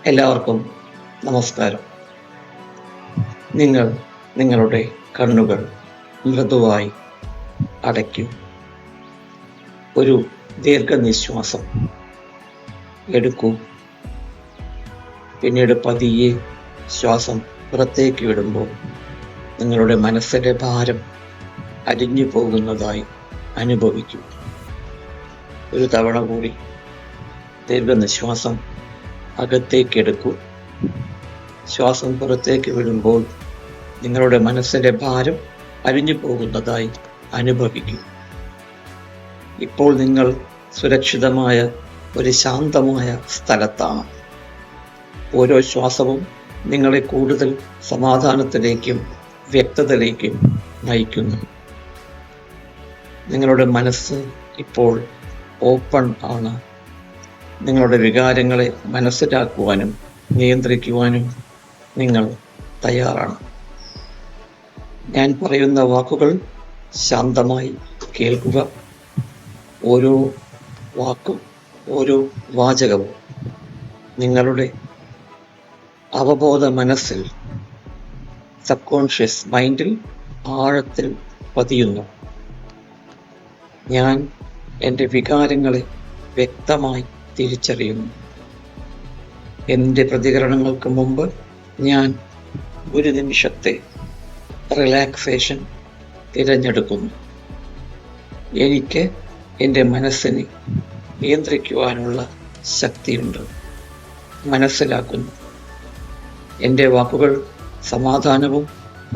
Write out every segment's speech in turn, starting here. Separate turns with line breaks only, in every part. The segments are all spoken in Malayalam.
എല്ലാവർക്കും നമസ്കാരം. നിങ്ങൾ നിങ്ങളുടെ കണ്ണുകൾ മൃദുവായി അടയ്ക്കൂ. ഒരു ദീർഘനിശ്വാസം എടുക്കൂ. പിന്നീട് പതിയെ ശ്വാസം പുറത്തേക്ക് വിടുമ്പോൾ നിങ്ങളുടെ മനസ്സിലെ ഭാരം അലിഞ്ഞു പോകുന്നതായി അനുഭവിക്കൂ. ഒരു തവണ കൂടി ദീർഘനിശ്വാസം അകത്തേക്ക് എടുക്കൂ. ശ്വാസം പുറത്തേക്ക് വിടുമ്പോൾ നിങ്ങളുടെ മനസ്സിലെ ഭാരം അലിഞ്ഞു പോകുന്നതായി അനുഭവിക്കൂ. ഇപ്പോൾ നിങ്ങൾ സുരക്ഷിതമായ ഒരു ശാന്തമായ സ്ഥലത്താണ്. ഓരോ ശ്വാസവും നിങ്ങളെ കൂടുതൽ സമാധാനത്തിലേക്കും വ്യക്തതയിലേക്കും നയിക്കുന്നു. നിങ്ങളുടെ മനസ്സ് ഇപ്പോൾ ഓപ്പൺ ആണ്. നിങ്ങളുടെ വികാരങ്ങളെ മനസ്സിലാക്കുവാനും നിയന്ത്രിക്കുവാനും നിങ്ങൾ തയ്യാറാണ്. ഞാൻ പറയുന്ന വാക്കുകൾ ശാന്തമായി കേൾക്കുക. ഓരോ വാക്കും ഓരോ വാചകവും നിങ്ങളുടെ അവബോധ മനസ്സിൽ, സബ് കോൺഷ്യസ് മൈൻഡിൽ ആഴത്തിൽ പതിയുന്നു. ഞാൻ എൻ്റെ വികാരങ്ങളെ വ്യക്തമായി തിരിച്ചറിയുന്നു. എൻ്റെ പ്രതികരണങ്ങൾക്ക് മുമ്പ് ഞാൻ ഒരു നിമിഷത്തെ റിലാക്സേഷൻ തിരഞ്ഞെടുക്കുന്നു. എനിക്ക് എൻ്റെ മനസ്സിനെ നിയന്ത്രിക്കുവാനുള്ള ശക്തിയുണ്ട്. മനസ്സിലാക്കുന്നു. എൻ്റെ വാക്കുകൾ സമാധാനവും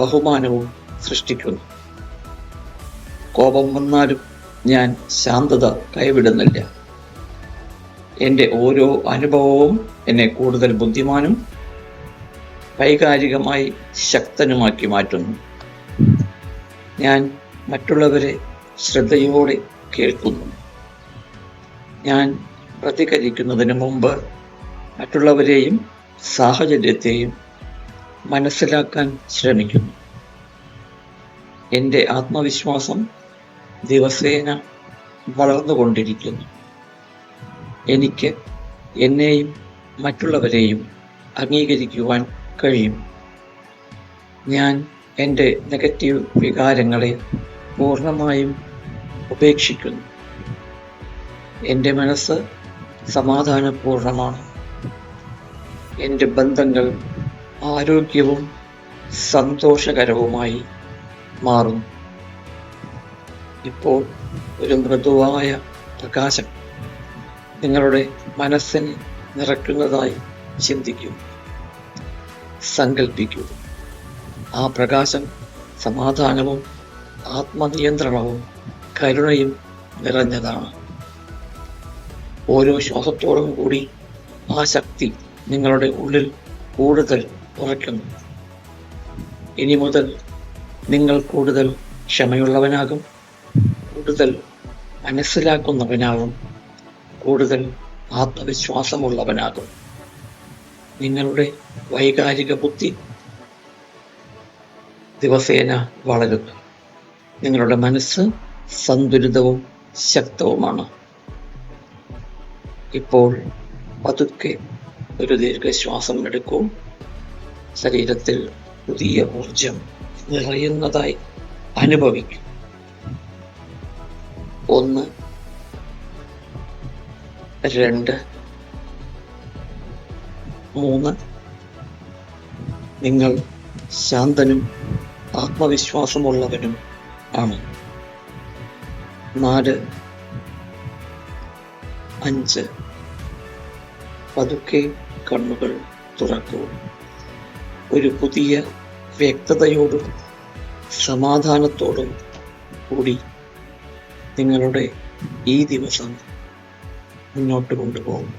ബഹുമാനവും സൃഷ്ടിക്കുന്നു. കോപം വന്നാലും ഞാൻ ശാന്തത കൈവിടുന്നില്ല. എൻ്റെ ഓരോ അനുഭവവും എന്നെ കൂടുതൽ ബുദ്ധിമാനും വൈകാരികമായി ശക്തനുമാക്കി മാറ്റുന്നു. ഞാൻ മറ്റുള്ളവരെ ശ്രദ്ധയോടെ കേൾക്കുന്നു. ഞാൻ പ്രതികരിക്കുന്നതിന് മുമ്പ് മറ്റുള്ളവരെയും സാഹചര്യത്തെയും മനസ്സിലാക്കാൻ ശ്രമിക്കുന്നു. എൻ്റെ ആത്മവിശ്വാസം ദിവസേന വളർന്നുകൊണ്ടിരിക്കുന്നു. എനിക്ക് എന്നെയും മറ്റുള്ളവരെയും അംഗീകരിക്കുവാൻ കഴിയും. ഞാൻ എൻ്റെ നെഗറ്റീവ് വികാരങ്ങളെ പൂർണ്ണമായും ഉപേക്ഷിക്കുന്നു. എൻ്റെ മനസ്സ് സമാധാനപൂർണ്ണമാണ്. എൻ്റെ ബന്ധങ്ങൾ ആരോഗ്യവും സന്തോഷകരവുമായി മാറുന്നു. ഇപ്പോൾ ഒരു മൃദുവായ പ്രകാശം നിങ്ങളുടെ മനസ്സിനെ നിറയ്ക്കുന്നതായി ചിന്തിക്കൂ, സങ്കൽപ്പിക്കൂ. ആ പ്രകാശം സമാധാനവും ആത്മനിയന്ത്രണവും കരുണയും നിറഞ്ഞതാണ്. ഓരോ ശ്വാസത്തോടും കൂടി ആ ശക്തി നിങ്ങളുടെ ഉള്ളിൽ കൂടുതൽ ഉറയ്ക്കുന്നു. ഇനി മുതൽ നിങ്ങൾ കൂടുതൽ ക്ഷമയുള്ളവനാകും, കൂടുതൽ മനസ്സിലാക്കുന്നവനാകും, കൂടുതൽ ആത്മവിശ്വാസമുള്ളവനാകും. നിങ്ങളുടെ വൈകാരിക ബുദ്ധി ദിവസേന വളരുന്നു. നിങ്ങളുടെ മനസ്സ് സന്തുലിതവും ശക്തവുമാണ്. ഇപ്പോൾ പതുക്കെ ഒരു ദീർഘശ്വാസം എടുക്കൂ. ശരീരത്തിൽ പുതിയ ഊർജം നിറയുന്നതായി അനുഭവിക്കും. 1, 2, 3. നിങ്ങൾ ശാന്തനും ആത്മവിശ്വാസമുള്ളവനും ആണ്. 4, 5. പതുക്കെ കണ്ണുകൾ തുറക്കൂ. ഒരു പുതിയ വ്യക്തതയോടും സമാധാനത്തോടും കൂടി നിങ്ങളുടെ ഈ ദിവസം മുന്നോട്ട് കൊണ്ടുപോകും.